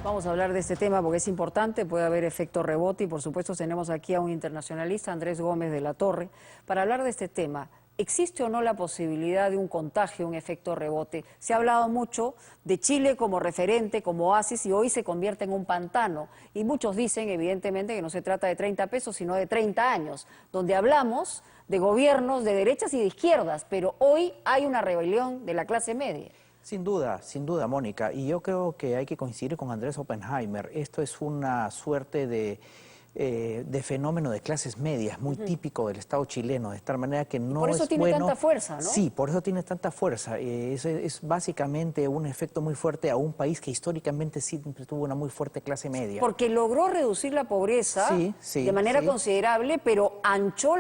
Vamos a hablar de este tema porque es importante, puede haber efecto rebote y por supuesto tenemos aquí a un internacionalista, Andrés Gómez de la Torre, para hablar de este tema. ¿Existe o no la posibilidad de un contagio, un efecto rebote? Se ha hablado mucho de Chile como referente, como oasis, y hoy se convierte en un pantano. Y muchos dicen, evidentemente, que no se trata de 30 pesos, sino de 30 años, donde hablamos de gobiernos de derechas y de izquierdas, pero hoy hay una rebelión de la clase media. Sin duda, Mónica, y yo creo que hay que coincidir con Andrés Oppenheimer. Esto es una suerte de fenómeno de clases medias, muy típico del Estado chileno, de tal manera que no es bueno. Por eso tiene tanta fuerza, ¿no? Sí, por eso tiene tanta fuerza. Es básicamente un efecto muy fuerte a un país que históricamente siempre tuvo una muy fuerte clase media. Porque logró reducir la pobreza de manera considerable, pero anchó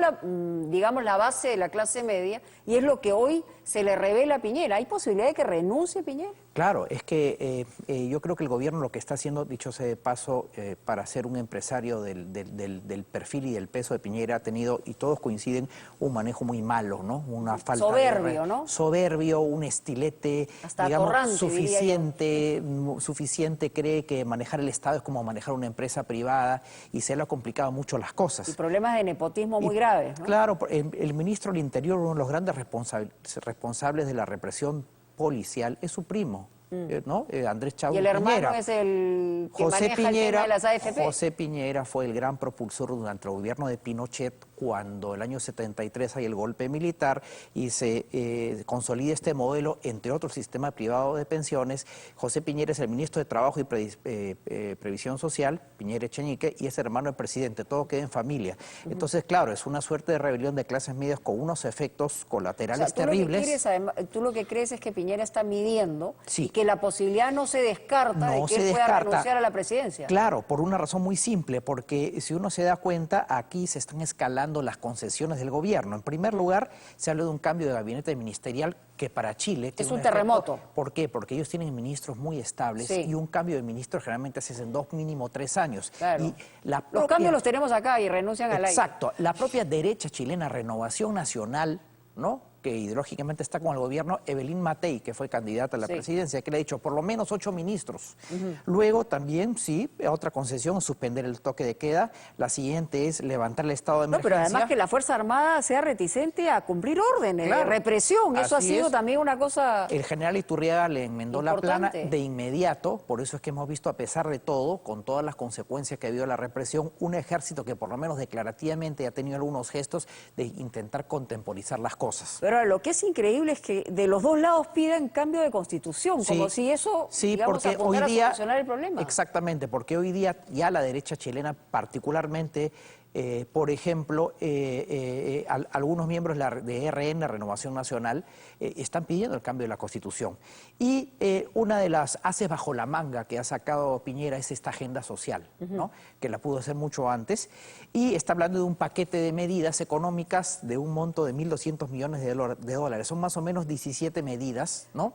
digamos, la base de la clase media, y es lo que hoy se le revela a Piñera. ¿Hay posibilidad de que renuncie Piñera? Claro, es que yo creo que el gobierno lo que está haciendo, dicho sea de paso, para ser un empresario del perfil y del peso de Piñera, ha tenido, y todos coinciden, un manejo muy malo, ¿no? Una falta soberbio, ¿no? Soberbio, un estilete, hasta digamos, atorrante, suficiente, cree que manejar el Estado es como manejar una empresa privada, y se le ha complicado mucho las cosas. Y problemas de nepotismo muy graves, ¿no? Claro, el ministro del Interior, uno de los grandes responsables de la represión policial, es su primo, ¿no? Andrés Chau Piñera. Y el hermano es el que maneja el tema de las AFP. José Piñera fue el gran propulsor durante el gobierno de Pinochet, cuando el año 73 hay el golpe militar y se consolida este modelo, entre otros sistema privado de pensiones. José Piñera es el ministro de Trabajo y Previsión Social, Piñera Echeñique, y es hermano del presidente, todo queda en familia. Entonces, claro, es una suerte de rebelión de clases medias con unos efectos colaterales terribles. Tú lo que crees es que Piñera está midiendo sí, que la posibilidad no se descarta de que él pueda renunciar a la presidencia. Claro, por una razón muy simple, porque si uno se da cuenta, aquí se están escalando las concesiones del gobierno. En primer lugar, se habla de un cambio de gabinete ministerial que para Chile es un terremoto. ¿Por qué? Porque ellos tienen ministros muy estables y un cambio de ministro generalmente se hace en 2, mínimo 3 años. Claro. Y los cambios los tenemos acá y renuncian al aire. Exacto. La propia derecha chilena, Renovación Nacional, ¿no?, que ideológicamente está con el gobierno, Evelyn Matei, que fue candidata a la presidencia, que le ha dicho por lo menos 8 ministros. Luego también, otra concesión, suspender el toque de queda. La siguiente es levantar el estado de emergencia. Pero además que la Fuerza Armada sea reticente a cumplir órdenes, represión, eso ha sido también una cosa El general Iturriaga le enmendó la plana de inmediato, por eso es que hemos visto, a pesar de todo, con todas las consecuencias que ha habido la represión, un ejército que por lo menos declarativamente ha tenido algunos gestos de intentar contemporizar las cosas. Pero lo que es increíble es que de los dos lados piden cambio de constitución, como si eso, digamos, apuntara a solucionar el problema. Exactamente, porque hoy día ya la derecha chilena, particularmente, por ejemplo, algunos miembros de RN, Renovación Nacional, están pidiendo el cambio de la Constitución. Y una de las haces bajo la manga que ha sacado Piñera es esta agenda social, ¿no?, que la pudo hacer mucho antes, y está hablando de un paquete de medidas económicas de un monto de 1.200 millones de dólares. Son más o menos 17 medidas, ¿no?,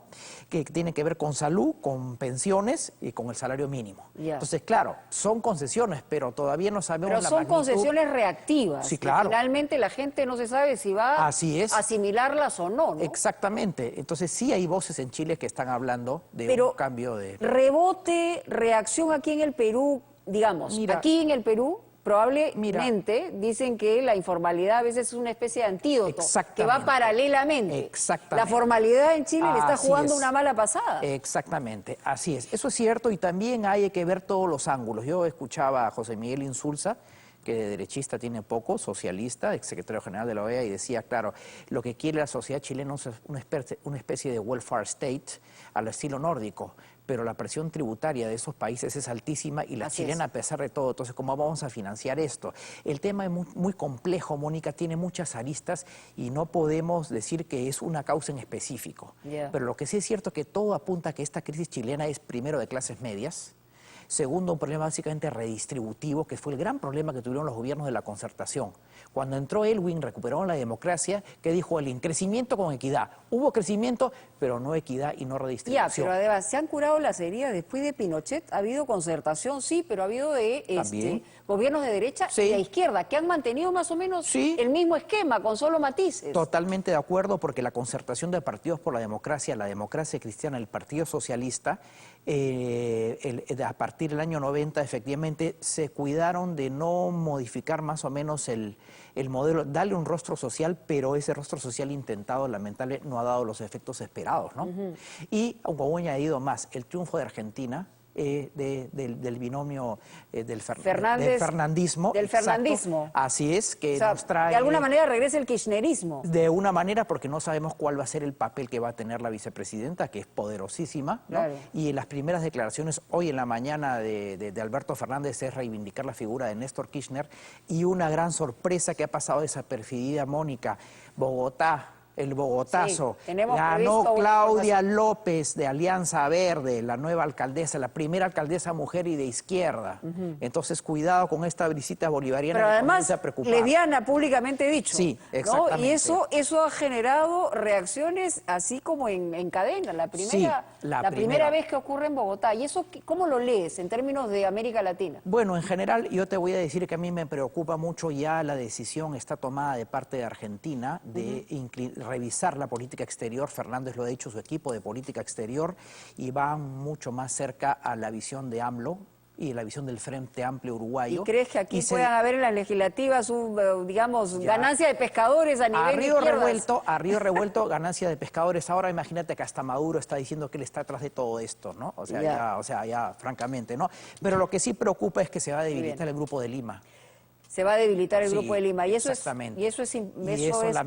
que tienen que ver con salud, con pensiones y con el salario mínimo. Entonces, claro, son concesiones, pero todavía no sabemos la magnitud. Concesiones reactivas. Sí, claro. Finalmente la gente no se sabe si va a asimilarlas o no, ¿no? Exactamente. Entonces sí hay voces en Chile que están hablando de un cambio de... Rebote, reacción aquí en el Perú, digamos, aquí en el Perú, probablemente dicen que la informalidad a veces es una especie de antídoto que va paralelamente. La formalidad en Chile le está jugando una mala pasada. Exactamente, así es. Eso es cierto, y también hay que ver todos los ángulos. Yo escuchaba a José Miguel Insulza, que de derechista tiene poco, socialista, exsecretario general de la OEA, y decía, claro, lo que quiere la sociedad chilena es una especie de welfare state al estilo nórdico, pero la presión tributaria de esos países es altísima y la chilena, a pesar de todo. Entonces, ¿cómo vamos a financiar esto? El tema es muy complejo, Mónica, tiene muchas aristas y no podemos decir que es una causa en específico. Pero lo que sí es cierto es que todo apunta a que esta crisis chilena es primero de clases medias. Segundo, un problema básicamente redistributivo, que fue el gran problema que tuvieron los gobiernos de la Concertación. Cuando entró Elwin, recuperaron la democracia, ¿qué dijo Elwin? Crecimiento con equidad. Hubo crecimiento, pero no equidad y no redistribución. Pero además, se han curado las heridas después de Pinochet. Ha habido concertación, pero ha habido gobiernos de derecha y de izquierda, que han mantenido más o menos el mismo esquema, con solo matices. Totalmente de acuerdo, porque la concertación de partidos por la democracia cristiana, el Partido Socialista, a partir del año 90 efectivamente se cuidaron de no modificar más o menos el modelo, darle un rostro social, pero ese rostro social intentado, lamentable, no ha dado los efectos esperados, ¿no? Y como he añadido más, el triunfo de Argentina, del binomio del fernandismo. Del fernandismo. Exacto, así es, que nos trae... De alguna manera regresa el kirchnerismo. De una manera, porque no sabemos cuál va a ser el papel que va a tener la vicepresidenta, que es poderosísima, ¿no? Claro. Y las primeras declaraciones hoy en la mañana de Alberto Fernández es reivindicar la figura de Néstor Kirchner, y una gran sorpresa que ha pasado desapercibida, Mónica, Bogotá. El Bogotazo, sí, ganó Claudia López de Alianza Verde, la nueva alcaldesa, la primera alcaldesa mujer y de izquierda. Entonces, cuidado con esta visita bolivariana. Pero que además, comienza a preocupar. lesbiana, públicamente dicho. Sí, ¿no? exactamente. Y eso ha generado reacciones así como en cadena. La primera vez que ocurre en Bogotá. ¿Y eso cómo lo lees en términos de América Latina? Bueno, en general, yo te voy a decir que a mí me preocupa mucho, ya la decisión está tomada de parte de Argentina de revisar la política exterior. Fernández lo ha dicho, su equipo de política exterior, y van mucho más cerca a la visión de AMLO y la visión del Frente Amplio Uruguayo. ¿Y crees que aquí puedan haber en las legislativas, digamos, ganancia de pescadores a nivel de izquierdas? A río revuelto, ganancia de pescadores. Ahora imagínate que hasta Maduro está diciendo que él está atrás de todo esto, ¿no? O sea, ya francamente, ¿no? Pero lo que sí preocupa es que se va a debilitar el Grupo de Lima. Se va a debilitar el Grupo de Lima. Y eso es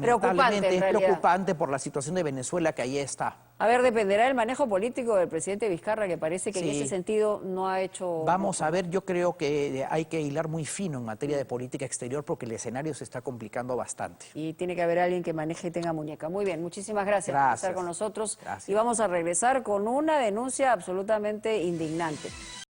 preocupante, en realidad. Es preocupante por la situación de Venezuela, que ahí está. A ver, dependerá del manejo político del presidente Vizcarra, que parece que en ese sentido no ha hecho... Vamos a ver, yo creo que hay que hilar muy fino en materia de política exterior, porque el escenario se está complicando bastante. Y tiene que haber alguien que maneje y tenga muñeca. Muy bien, muchísimas gracias por estar con nosotros. Gracias. Y vamos a regresar con una denuncia absolutamente indignante.